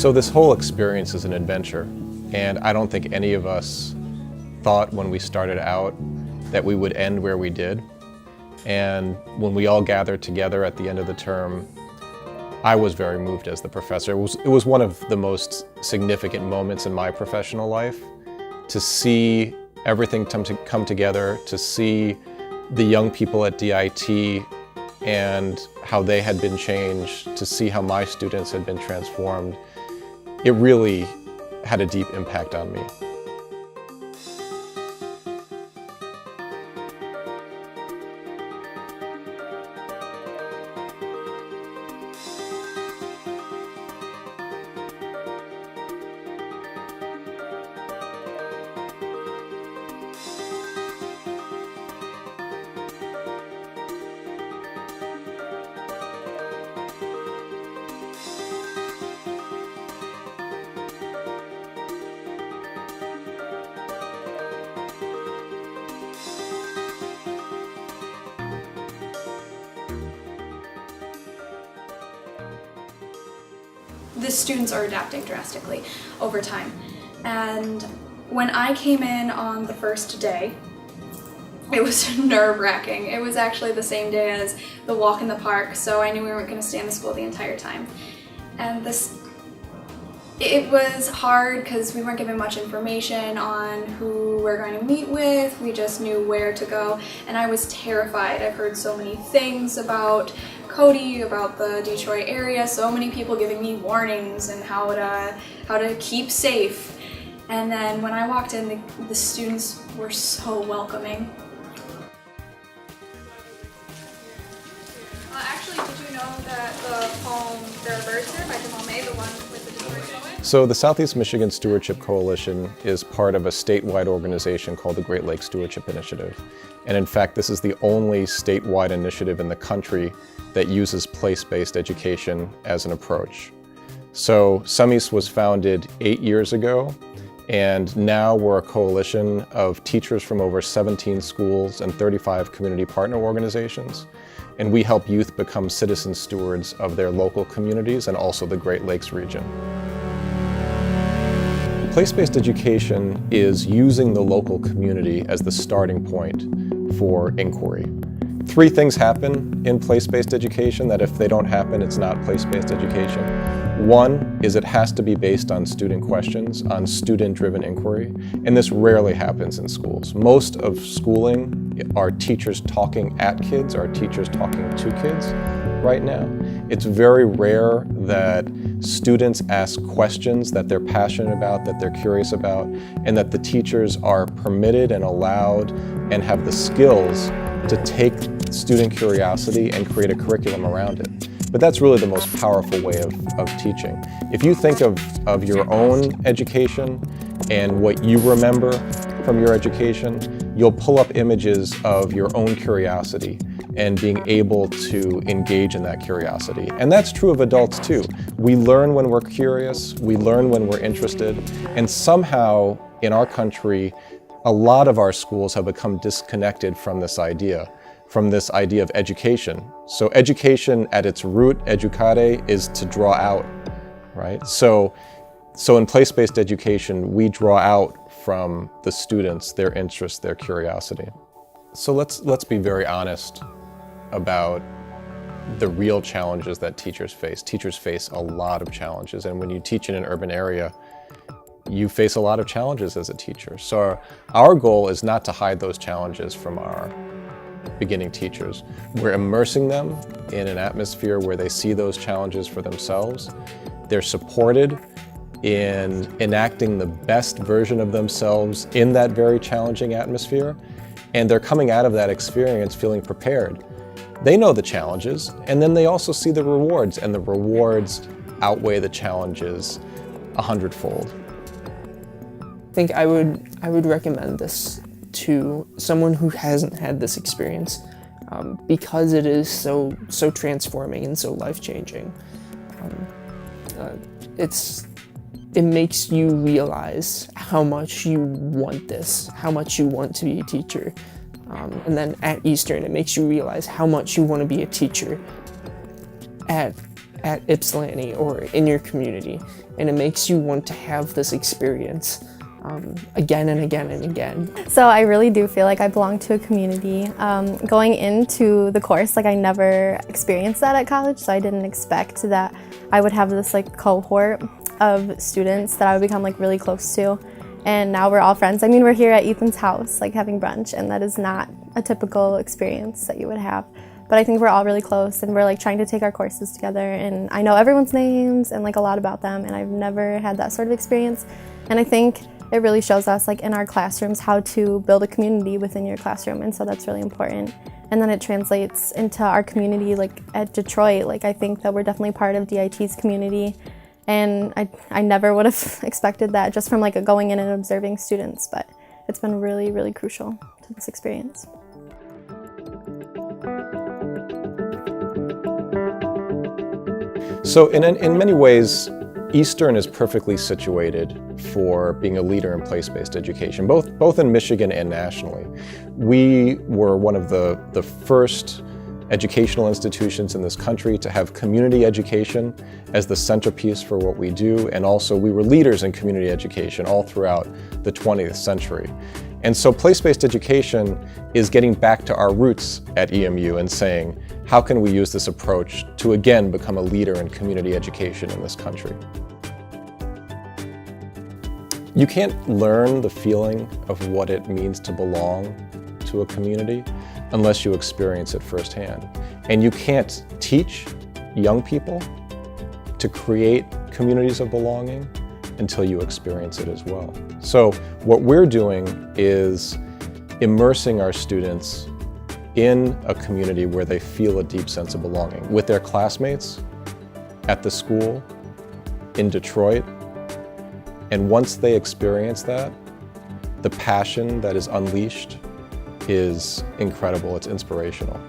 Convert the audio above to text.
So this whole experience is an adventure, and I don't think any of us thought when we started out that we would end where we did. And when we all gathered together at the end of the term, I was very moved as the professor. It was one of the most significant moments in my professional life to see everything come together, to see the young people at DIT and how they had been changed, to see how my students had been transformed. It really had a deep impact on me. The students are adapting drastically over time. And when I came in on the first day, it was nerve-wracking. It was actually the same day as the walk in the park, so I knew we weren't going to stay in the school the entire time. And it was hard because we weren't given much information on who we're going to meet with. We just knew where to go, and I was terrified. I've heard so many things about CODY, about the Detroit area, so many people giving me warnings and how to keep safe. And then when I walked in, the students were so welcoming. Actually, did you know that the poem "There Are Birds Here" by Jamal May, the one with the Detroit poet? So the Southeast Michigan Stewardship Coalition is part of a statewide organization called the Great Lakes Stewardship Initiative. And in fact, this is the only statewide initiative in the country that uses place-based education as an approach. So SEMIS was founded 8 years ago, and now we're a coalition of teachers from over 17 schools and 35 community partner organizations. And we help youth become citizen stewards of their local communities and also the Great Lakes region. Place-based education is using the local community as the starting point for inquiry. 3 things happen in place-based education that if they don't happen, it's not place-based education. 1 is it has to be based on student questions, on student-driven inquiry, and this rarely happens in schools. Most of schooling are teachers talking at kids, are teachers talking to kids right now. It's very rare that students ask questions that they're passionate about, that they're curious about, and that the teachers are permitted and allowed and have the skills to take student curiosity and create a curriculum around it. But that's really the most powerful way of teaching. If you think of your own education and what you remember from your education, you'll pull up images of your own curiosity and being able to engage in that curiosity. And that's true of adults too. We learn when we're curious, we learn when we're interested, and somehow in our country, a lot of our schools have become disconnected from this idea of education. So education at its root, educare, is to draw out, right? So in place-based education, we draw out from the students, their interests, their curiosity. So let's be very honest about the real challenges that teachers face. Teachers face a lot of challenges, and when you teach in an urban area, you face a lot of challenges as a teacher. So our goal is not to hide those challenges from our beginning teachers. We're immersing them in an atmosphere where they see those challenges for themselves. They're supported in enacting the best version of themselves in that very challenging atmosphere, and they're coming out of that experience feeling prepared. They know the challenges, and then they also see the rewards, and the rewards outweigh the challenges 100-fold. I think I would recommend this to someone who hasn't had this experience because it is so transforming and so life-changing. It makes you realize how much you want this, how much you want to be a teacher. And then at Eastern, it makes you realize how much you want to be a teacher at at Ypsilanti or in your community, and it makes you want to have this experience again and again and again. So I really do feel like I belong to a community. Going into the course, like I never experienced that at college, so I didn't expect that I would have this like cohort of students that I would become like really close to. And now we're all friends. I mean, we're here at Ethan's house, like having brunch, and that is not a typical experience that you would have. But I think we're all really close, and we're like trying to take our courses together, and I know everyone's names and like a lot about them, and I've never had that sort of experience. And I think it really shows us like in our classrooms how to build a community within your classroom, and so that's really important. And then it translates into our community like at Detroit. Like I think that we're definitely part of DIT's community, and I never would have expected that just from like going in and observing students, but it's been really, really crucial to this experience. So in many ways, Eastern is perfectly situated for being a leader in place-based education, both in Michigan and nationally. We were one of the first educational institutions in this country to have community education as the centerpiece for what we do, and also we were leaders in community education all throughout the 20th century. And so place-based education is getting back to our roots at EMU and saying, how can we use this approach to again become a leader in community education in this country? You can't learn the feeling of what it means to belong to a community unless you experience it firsthand. And you can't teach young people to create communities of belonging until you experience it as well. So what we're doing is immersing our students in a community where they feel a deep sense of belonging with their classmates, at the school, in Detroit. And once they experience that, the passion that is unleashed is incredible, it's inspirational.